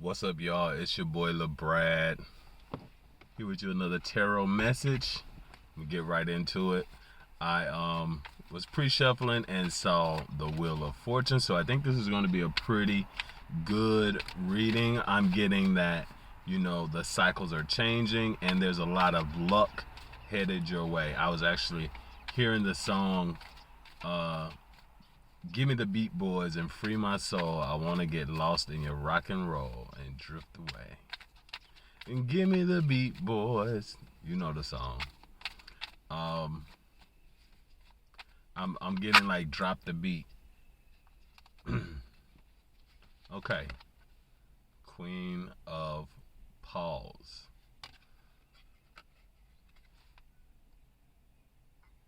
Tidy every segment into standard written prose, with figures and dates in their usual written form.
What's up, y'all? It's your boy LeBrad. Here with you another tarot message. We get right into it. I was pre-shuffling and saw the Wheel of Fortune, so I think this is going to be a pretty good reading. I'm getting that the cycles are changing and there's a lot of luck headed your way. I was actually hearing the song Give Me the Beat Boys and Free My Soul. I want to get lost in your rock and roll and drift away. And give me the beat, boys. You know the song. I'm getting like drop the beat. Okay. Queen of Paws.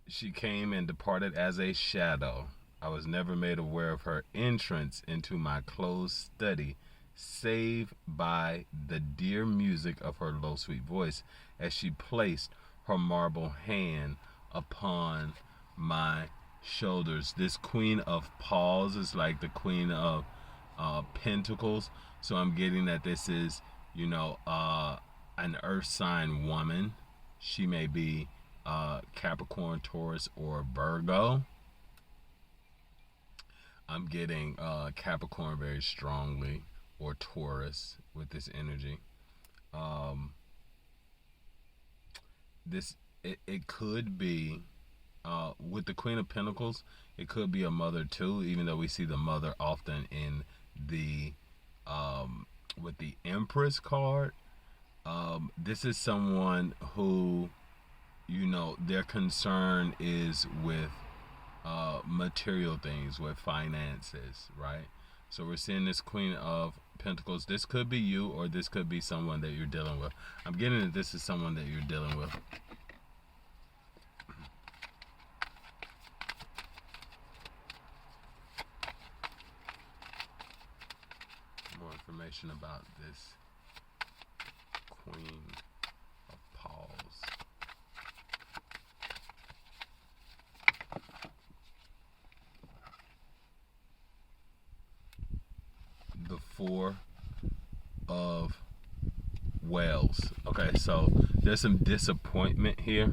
She came and departed as a shadow. I was never made aware of her entrance into my closed study, save by the dear music of her low, sweet voice as she placed her marble hand upon my shoulders. This Queen of Paws is like the Queen of Pentacles. So I'm getting that this is, an earth sign woman. She may be Capricorn, Taurus, or Virgo. I'm getting Capricorn very strongly, or Taurus with this energy. It could be with the Queen of Pentacles. It could be a mother too, even though we see the mother often in the with the Empress card. This is someone who their concern is with material things, with finances, right? So we're seeing this Queen of Pentacles. This could be you, or this could be someone that you're dealing with. I'm getting that this is someone that you're dealing with. More information about this Queen of Paws. The Four of Whales. Okay, so there's some disappointment here.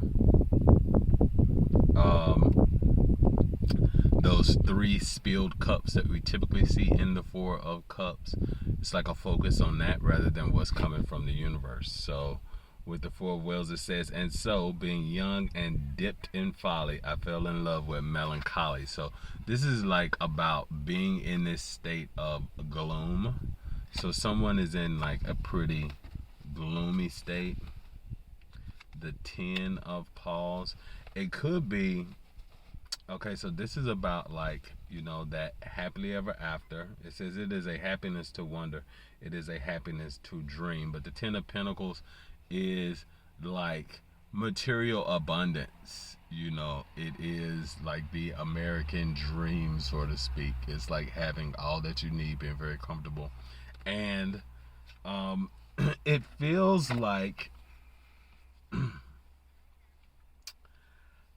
Those three spilled cups that we typically see in the Four of Cups, it's like a focus on that rather than what's coming from the universe. So with the Four of Whales, it says, and so being young and dipped in folly, I fell in love with melancholy. So this is like about being in this state of gloom. So someone is in like a pretty gloomy state. The Ten of Paws. It could be, okay, so this is about like, that happily ever after. It says it is a happiness to wonder. It is a happiness to dream. But the Ten of Pentacles is like material abundance. It is like the American dream, so to speak. It's like having all that you need, being very comfortable. And it feels like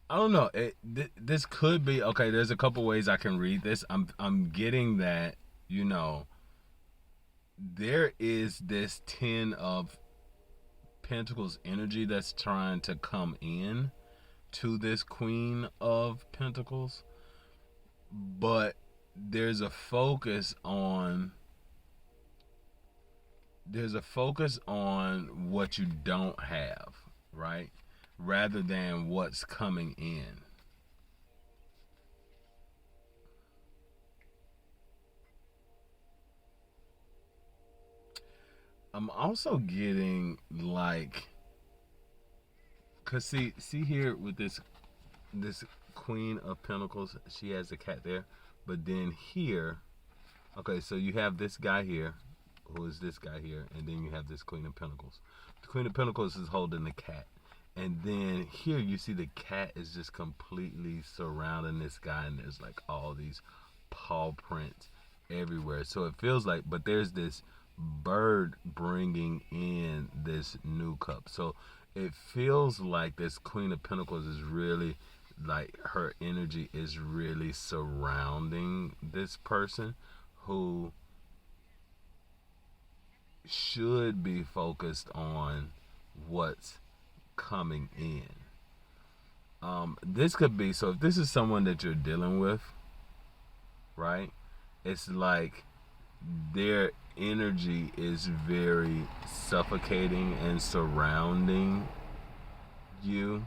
I don't know. This could be okay. There's a couple ways I can read this. I'm getting that there is this Ten of Pentacles energy that's trying to come in to this Queen of Pentacles, but there's a focus on what you don't have, right? Rather than what's coming in. I'm also getting like, cause see here with this Queen of Pentacles, she has a cat there, but then here, okay, so you have this guy here, who is this guy here, and then you have this Queen of Pentacles. The Queen of Pentacles is holding the cat. And then here you see the cat is just completely surrounding this guy, and there's like all these paw prints everywhere. So it feels like, but there's this bird bringing in this new cup. So it feels like this Queen of Pentacles is really like her energy is really surrounding this person who should be focused on what's coming in. This could be, so if this is someone that you're dealing with, right? It's like their energy is very suffocating and surrounding you.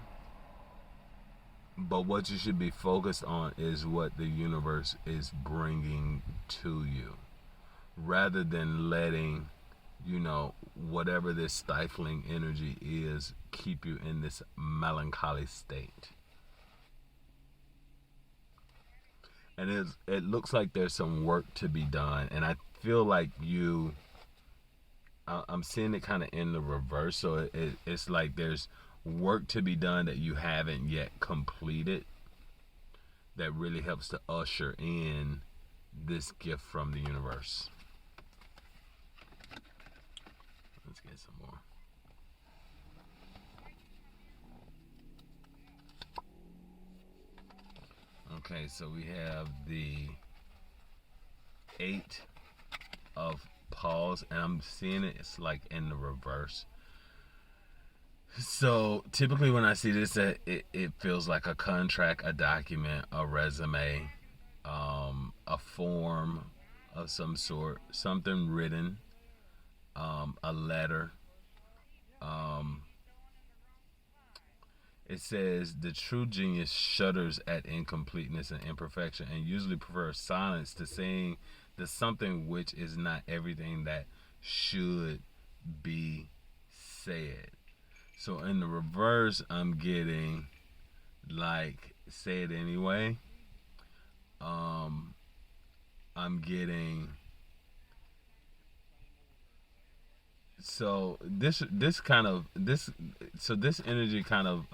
But what you should be focused on is what the universe is bringing to you, rather than letting, whatever this stifling energy is, keep you in this melancholy state. And it looks like there's some work to be done, and I feel like I'm seeing it kind of in the reverse. So it's like there's work to be done that you haven't yet completed, that really helps to usher in this gift from the universe. Let's get some more. Okay, so we have the 8 of Paws, and I'm seeing it's like in the reverse. So typically when I see this, it feels like a contract, a document, a resume, a form of some sort, something written, a letter. It says the true genius shudders at incompleteness and imperfection, and usually prefers silence to saying the something which is not everything that should be said. So in the reverse, I'm getting like, say it anyway. I'm getting, so this energy kind of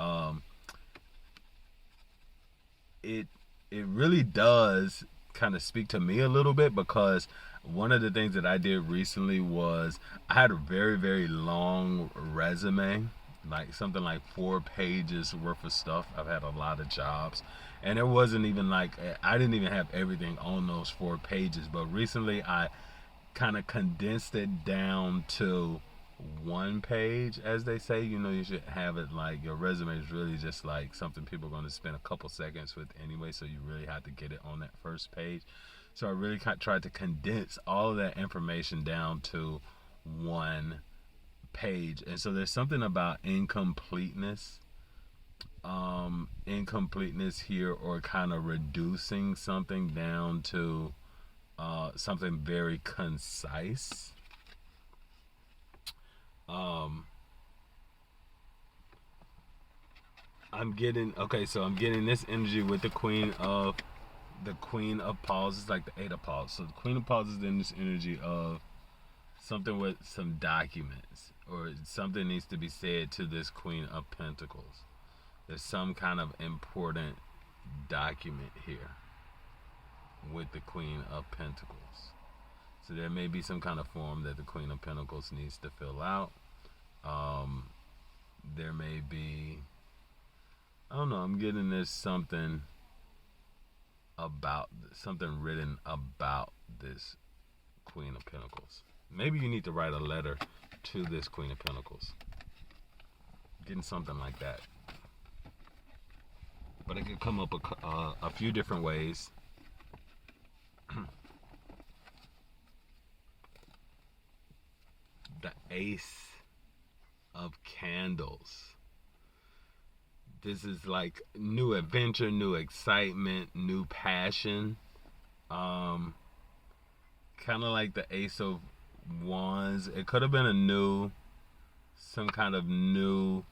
it really does kind of speak to me a little bit, because one of the things that I did recently was I had a very, very long resume, like something like 4 pages worth of stuff. I've had a lot of jobs, and it wasn't even like, I didn't even have everything on those 4 pages. But recently I kind of condensed it down to 1 page, as they say. You should have it like, your resume is really just like something people are going to spend a couple seconds with anyway, so you really have to get it on that first page. So I really tried to condense all of that information down to 1 page. And so there's something about incompleteness here, or kind of reducing something down to something very concise. I'm getting this energy with the Queen of Paws. It's like the 8 of Paws. So the Queen of Paws is in this energy of something with some documents, or something needs to be said to this Queen of Pentacles. There's some kind of important document here with the Queen of Pentacles. So there may be some kind of form that the Queen of Pentacles needs to fill out. There may be, I don't know, I'm getting there's something written about this Queen of Pentacles. Maybe you need to write a letter to this Queen of Pentacles. Getting something like that. But it could come up a few different ways. The Ace of Candles. This is like new adventure, new excitement, new passion. Kind of like the Ace of Wands. It could have been some kind of new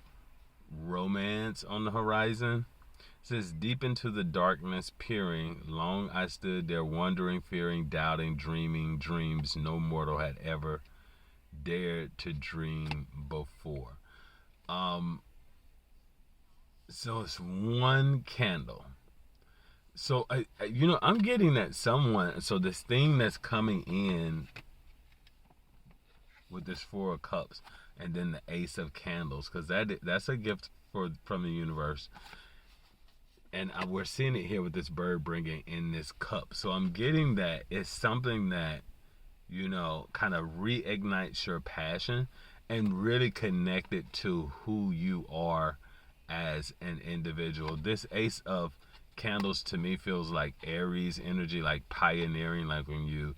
romance on the horizon. It says, deep into the darkness peering, long I stood there wondering, fearing, doubting, dreaming dreams no mortal had ever dared to dream before. So it's 1 candle. So I'm getting that someone, so this thing that's coming in with this 4 of Cups, and then the Ace of Candles, because that's a gift from the universe. And we're seeing it here with this bird bringing in this cup. So I'm getting that it's something that kind of reignites your passion and really connect it to who you are as an individual. This Ace of Candles to me feels like Aries energy, like pioneering, like when you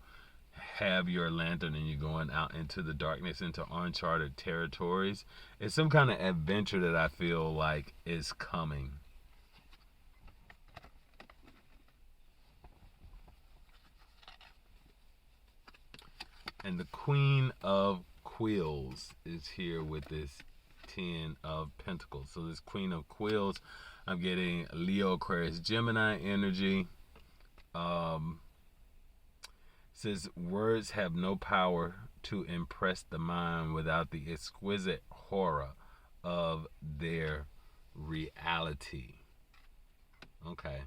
have your lantern and you're going out into the darkness, into uncharted territories. It's some kind of adventure that I feel like is coming. And the Queen of Quills is here with this 10 of Pentacles. So this Queen of Quills, I'm getting Leo, Aquarius, Gemini energy. Says words have no power to impress the mind without the exquisite horror of their reality. Okay.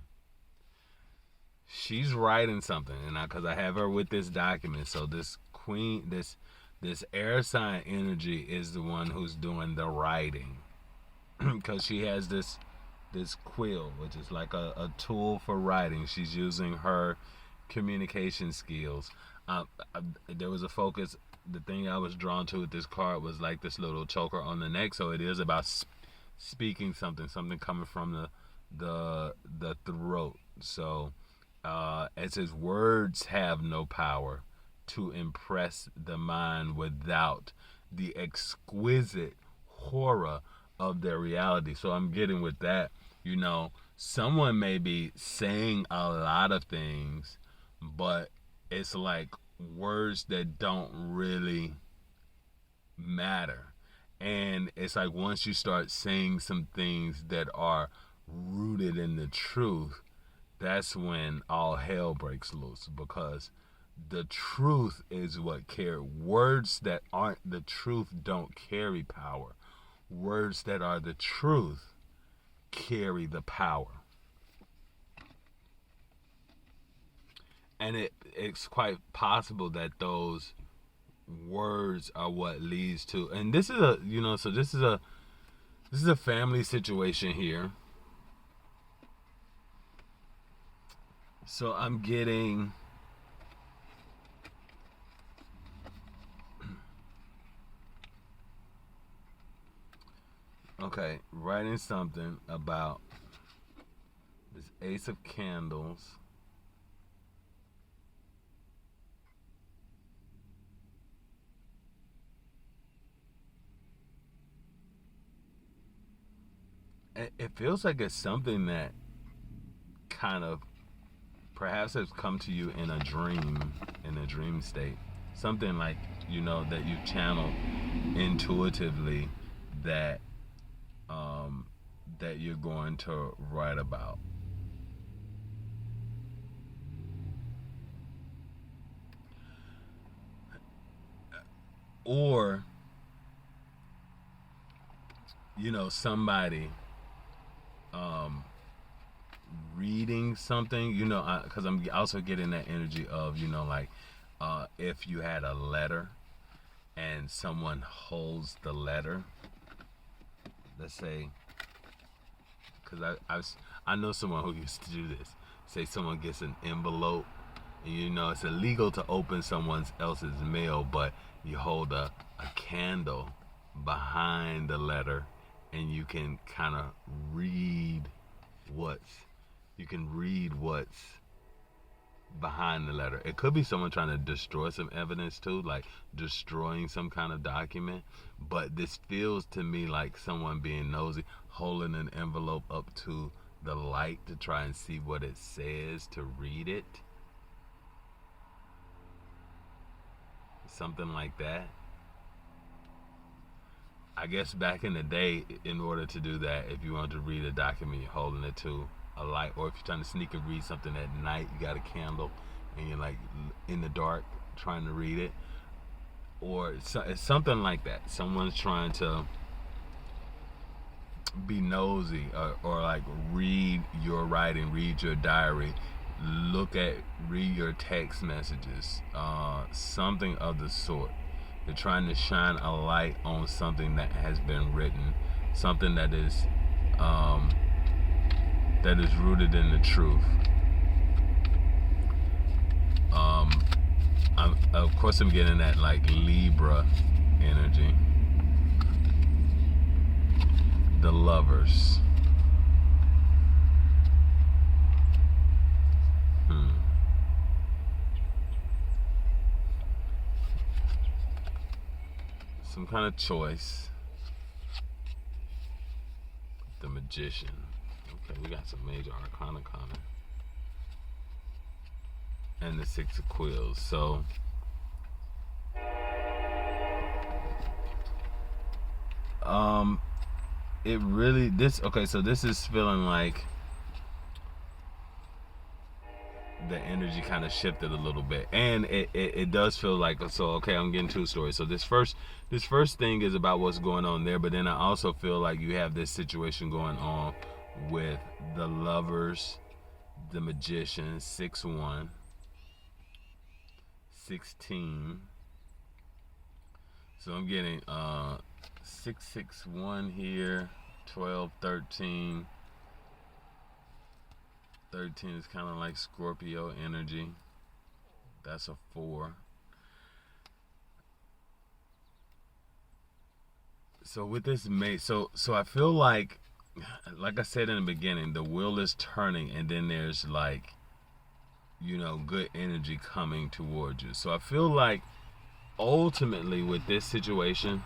She's writing something, and because I have her with this document, so this queen, this air sign energy is the one who's doing the writing, because she has this quill, which is like a tool for writing. She's using her communication skills. There was a focus. The thing I was drawn to with this card was like this little choker on the neck. So it is about speaking something coming from the throat. So it says words have no power to impress the mind without the exquisite horror of their reality. So I'm getting with that, someone may be saying a lot of things, but it's like words that don't really matter. And it's like once you start saying some things that are rooted in the truth, that's when all hell breaks loose, because the truth is what carries. Words that aren't the truth don't carry power. Words that are the truth carry the power. And it's quite possible that those words are what leads to, and this is this is a family situation here. So I'm getting okay, writing something about this Ace of Candles. It feels like it's something that kind of perhaps has come to you in a dream state. Something like, that you channel intuitively that that you're going to write about. Or, somebody reading something, because I'm also getting that energy of, if you had a letter and someone holds the letter, let's say, because I know someone who used to do this. Say someone gets an envelope, and it's illegal to open someone else's mail, but you hold a candle behind the letter, and you can kind of read what's behind the letter. It could be someone trying to destroy some evidence too, like destroying some kind of document. But this feels to me like someone being nosy, holding an envelope up to the light to try and see what it says, to read it. Something like that. I guess back in the day, in order to do that, if you want to read a document, you're holding it to a light, or if you're trying to sneak and read something at night, you got a candle and you're like in the dark trying to read it. Or it's something like that. Someone's trying to be nosy, or like read your writing, read your diary, read your text messages, something of the sort. They're trying to shine a light on something that has been written, something that is rooted in the truth. Of course, I'm getting that like Libra energy. The Lovers. Some kind of choice. The Magician. Okay, we got some major arcana coming. And the Six of Quills. So it really so this is feeling like the energy kind of shifted a little bit, and it does feel like, so okay, I'm getting two stories. So this first thing is about what's going on there, but then I also feel like you have this situation going on with the Lovers, the Magician, 6-1, 16. So I'm getting 6-6-1 here, 12, 13. 13 is kind of like Scorpio energy. That's a 4. So with this mate, so I feel like I said in the beginning, the wheel is turning, and then there's like, good energy coming towards you. So I feel like ultimately with this situation,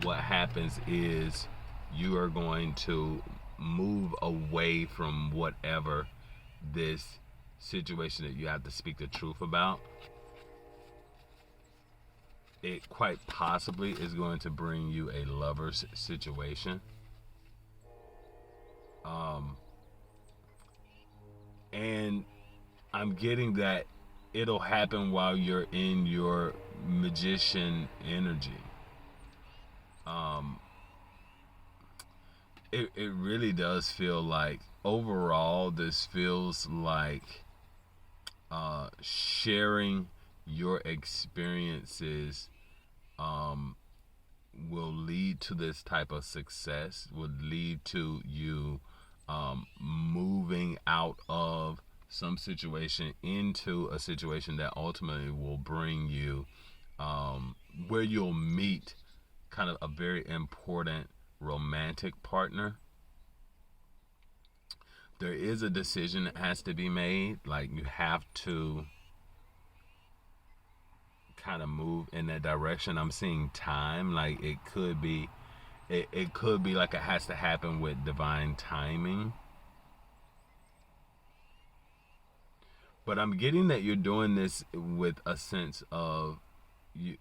what happens is you are going to move away from whatever this situation that you have to speak the truth about. It quite possibly is going to bring you a lover's situation. And I'm getting that it'll happen while you're in your Magician energy. It really does feel like overall this feels like sharing your experiences will lead to this type of success, would lead to you moving out of some situation into a situation that ultimately will bring you where you'll meet kind of a very important romantic partner. There is a decision that has to be made. Like, you have to kind of move in that direction. I'm seeing time. Like, it could be like it has to happen with divine timing. But I'm getting that you're doing this with a sense of you.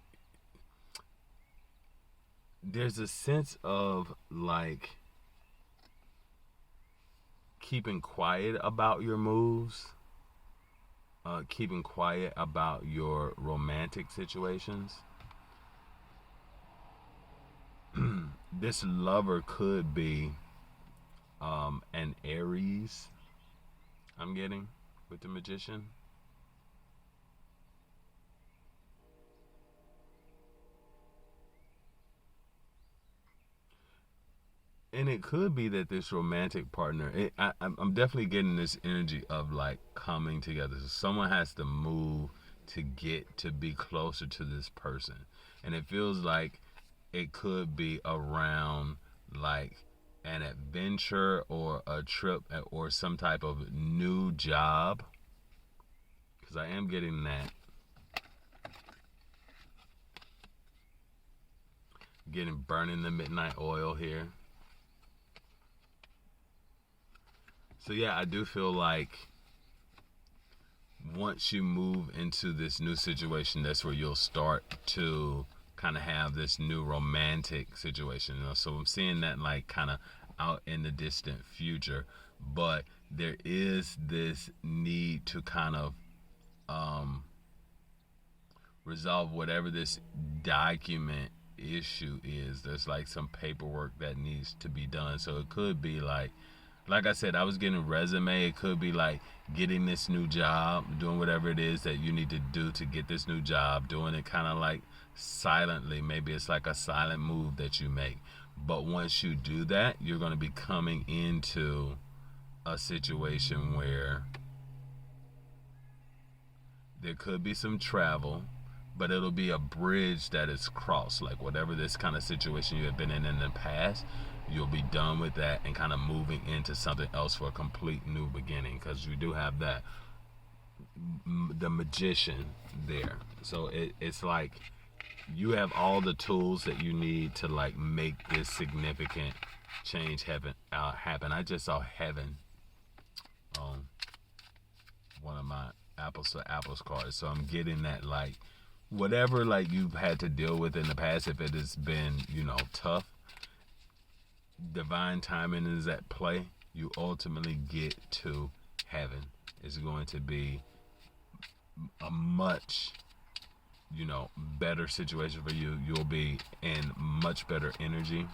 There's a sense of like keeping quiet about your moves, keeping quiet about your romantic situations. This lover could be an Aries, I'm getting, with the Magician. And it could be that this romantic partner, I'm definitely getting this energy of like coming together. So someone has to move to get to be closer to this person. And it feels like it could be around like an adventure or a trip or some type of new job. Because I am getting that. Getting burning the midnight oil here. So yeah, I do feel like once you move into this new situation, that's where you'll start to kind of have this new romantic situation. So I'm seeing that like kind of out in the distant future, but there is this need to kind of resolve whatever this document issue is. There's like some paperwork that needs to be done. So it could be like I said, I was getting resume. It could be like getting this new job, doing whatever it is that you need to do to get this new job, doing it kind of like silently. Maybe it's like a silent move that you make. But once you do that, you're going to be coming into a situation where There could be some travel, but it'll be a bridge that is crossed. Like whatever this kind of situation you have been in the past, you'll be done with that and kind of moving into something else for a complete new beginning. Because you do have that the magician there, so it's like you have all the tools that you need to like make this significant change happen. I just saw heaven on one of my apples to apples cards, so I'm getting that like whatever like you've had to deal with in the past, if it has been tough, divine timing is at play. You ultimately get to heaven. It's going to be a much better situation for you. You'll be in much better energy.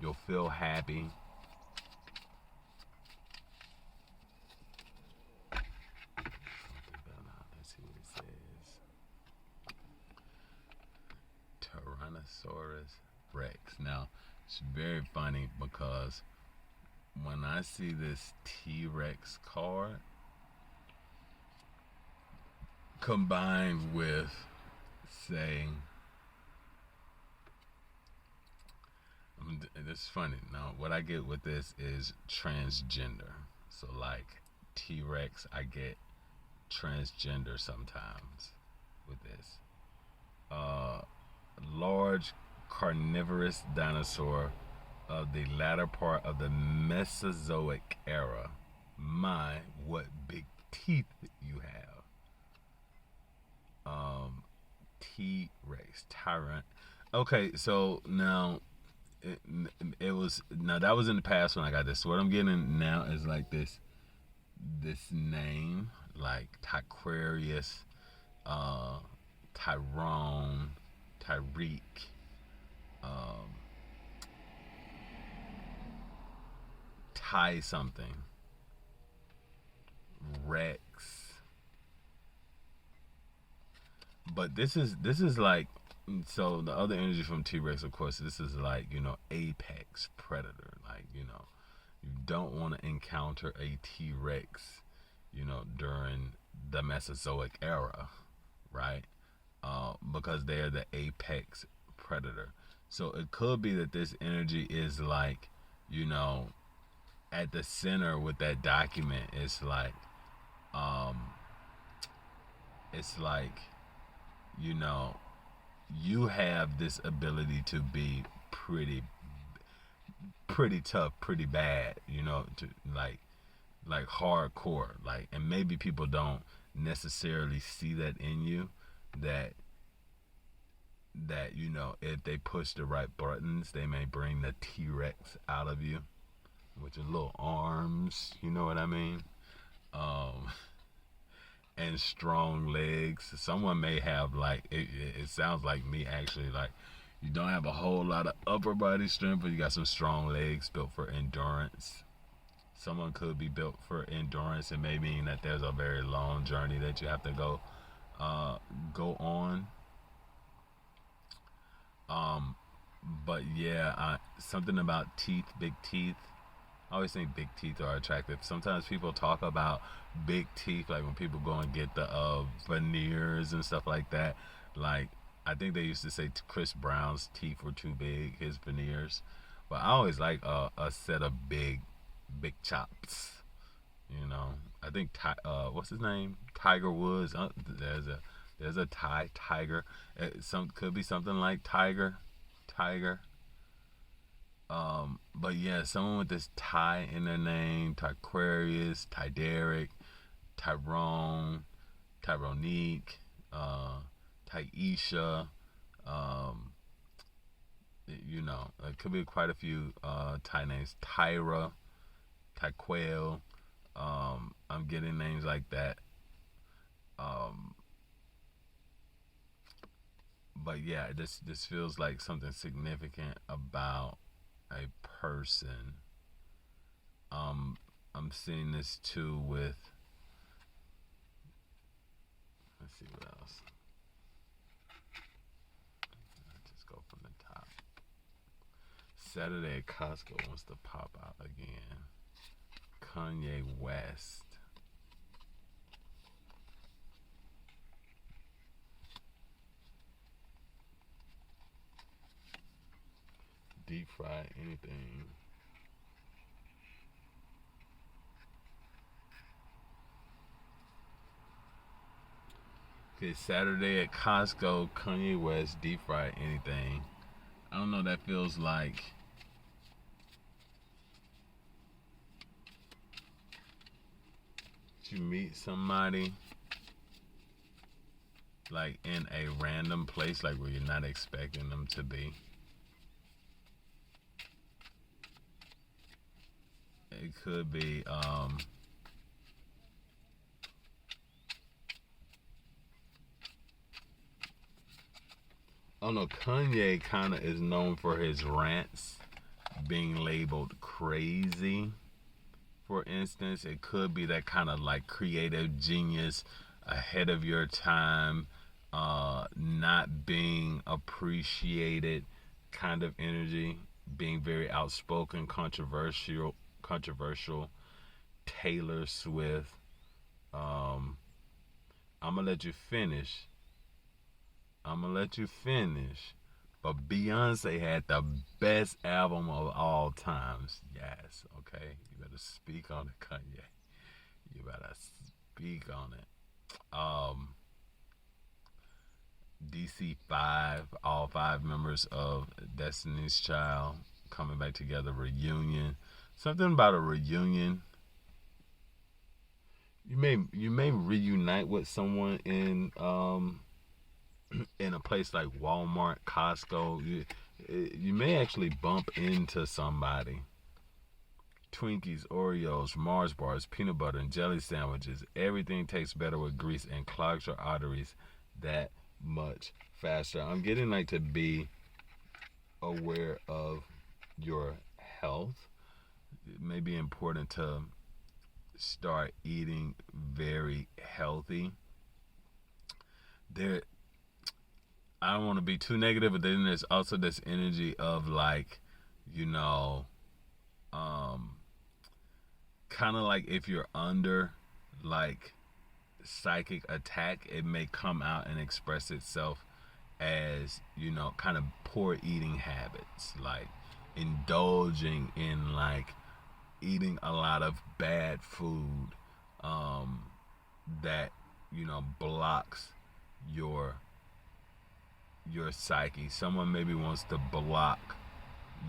You'll feel happy. Let's see what it says. Tyrannosaurus Rex. Now, it's very funny because when I see this T-Rex card combined with, say, it's funny. Now, what I get with this is transgender. So, like T-Rex, I get transgender sometimes with this. Large carnivorous dinosaur of the latter part of the Mesozoic era. My, what big teeth you have. T-Rex, tyrant. Okay, so now it was that was in the past when I got this. So what I'm getting now is like this name like Tyquarius, Tyrone, Tyreek, Ty something, Rex. But this is like, so the other energy from T-Rex, of course, this is like, apex predator. Like, you don't want to encounter a T-Rex, during the Mesozoic era, right? Because they're the apex predator. So it could be that this energy is like, at the center with that document. It's like, you have this ability to be pretty tough, pretty bad, to like hardcore, like, and maybe people don't necessarily see that in you, that if they push the right buttons, they may bring the T-Rex out of you with your little arms, you know what I mean? And strong legs. Someone may have like it sounds like me actually, like you don't have a whole lot of upper body strength, but you got some strong legs built for endurance. Someone could be built for endurance. It may mean that there's a very long journey that you have to go on. But yeah, something about teeth, big teeth. I always think big teeth are attractive. Sometimes people talk about big teeth, like when people go and get the veneers and stuff like that. Like, I think they used to say Chris Brown's teeth were too big, his veneers. But I always like a set of big chops. I think what's his name? Tiger Woods. There's a tiger. Could be something like tiger. But yeah, someone with this Ty in their name, Tyquarius, Tyderic, Tyrone, Tyronique, Taisha, it could be quite a few Ty names. Tyra, Tyquail, I'm getting names like that. But yeah, this feels like something significant about a person. I'm seeing this too with, let's see what else. Let's just go from the top. Saturday at Costco wants to pop out again. Kanye West. deep fry anything. Okay, Saturday at Costco, Kanye West deep fry anything. I don't know. That feels like you meet somebody like in a random place, like where you're not expecting them to be. It could be I don't know. Kanye kind of is known for his rants being labeled crazy. For instance, it could be that kind of like creative genius, ahead of your time, not being appreciated kind of energy, being very outspoken, controversial. Taylor Swift. Um, I'm gonna let you finish. I'm gonna let you finish. But Beyonce had the best album of all times. Yes, okay. You better speak on it, Kanye. You better speak on it. DC5, all five members of Destiny's Child coming back together, reunion. Something about a reunion. You may reunite with someone in a place like Walmart, Costco. You may actually bump into somebody. Twinkies, Oreos, Mars bars, peanut butter and jelly sandwiches. Everything tastes better with grease and clogs your arteries that much faster. I'm getting like to be aware of your health. It may be important to start eating very healthy. There, I don't want to be too negative, but then there's also this energy of like, you know, kind of like if you're under like psychic attack, it may come out and express itself as, you know, kind of poor eating habits, like indulging in like eating a lot of bad food, that, you know, blocks your psyche. Someone maybe wants to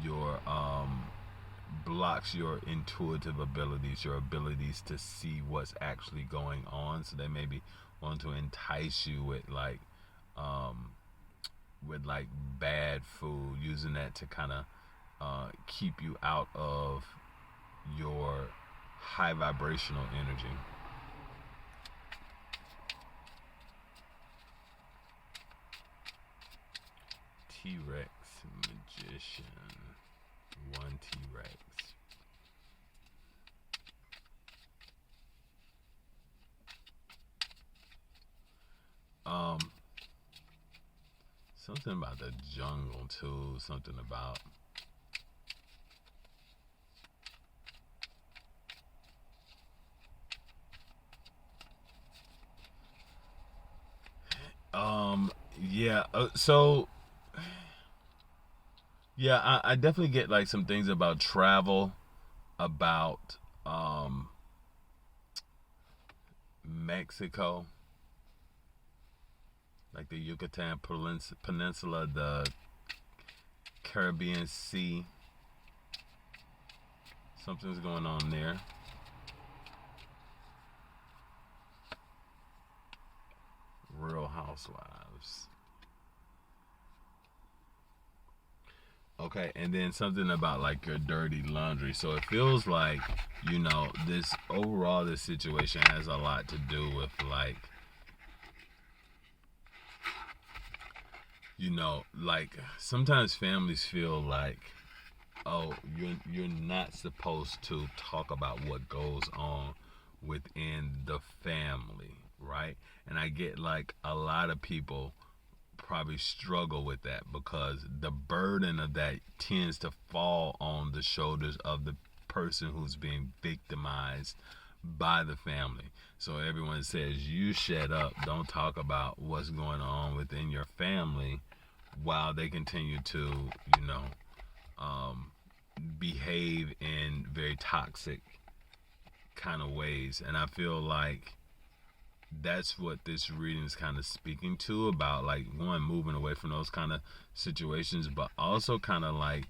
your blocks your intuitive abilities, your abilities to see what's actually going on. So they maybe want to entice you with like bad food, using that to kind of keep you out of your high vibrational energy. T-Rex magician. One T-Rex. Um, Something about the jungle too. Something about yeah. So yeah, I definitely get like some things about travel, about Mexico, like the Yucatan Peninsula, the Caribbean Sea. Something's going on there. Real Housewives. Okay, and then something about like your dirty laundry. So it feels like, you know, this situation has a lot to do with like, you know, like sometimes families feel like, oh, you're not supposed to talk about what goes on within the family, right? And I get like a lot of people probably struggle with that because the burden of that tends to fall on the shoulders of the person who's being victimized by the family. So everyone says, you shut up, don't talk about what's going on within your family, while they continue to, you know, behave in very toxic kind of ways. And I feel like that's what this reading is kind of speaking to, about like one, moving away from those kind of situations, but also kind of like,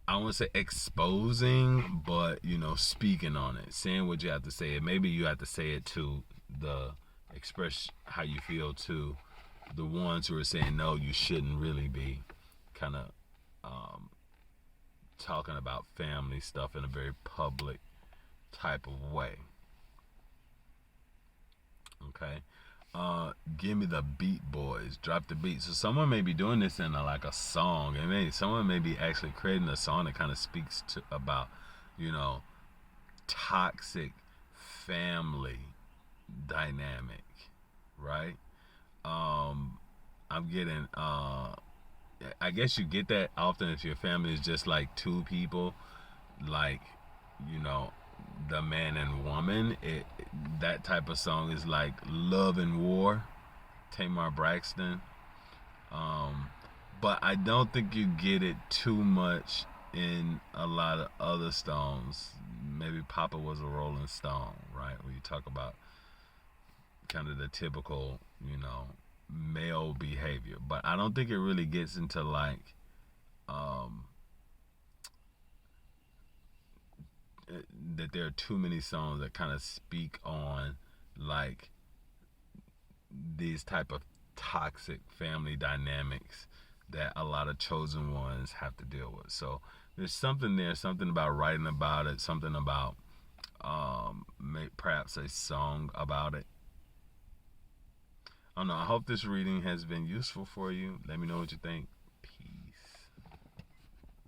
I won't say exposing, but speaking on it, saying what you have to say. Maybe you have to say it to the express how you feel to the ones who are saying no, you shouldn't really be kind of talking about family stuff in a very public type of way. Okay. Give me the beat, boys. Drop the beat. So someone may be doing this in like a song, and someone may be actually creating a song that kind of speaks to about, you know, toxic family dynamic, right? I'm getting. I guess you get that often if your family is just like two people, like, you know, the man and woman. That type of song is like Love and War, Tamar Braxton. Um, but I don't think you get it too much in a lot of other Stones. Maybe Papa Was a Rolling Stone, right? When you talk about kind of the typical, male behavior. But I don't think it really gets into like um, that there are too many songs that kind of speak on like these type of toxic family dynamics that a lot of chosen ones have to deal with. So there's something there, something about writing about it, something about perhaps a song about it. I don't know. I hope this reading has been useful for you. Let me know what you think.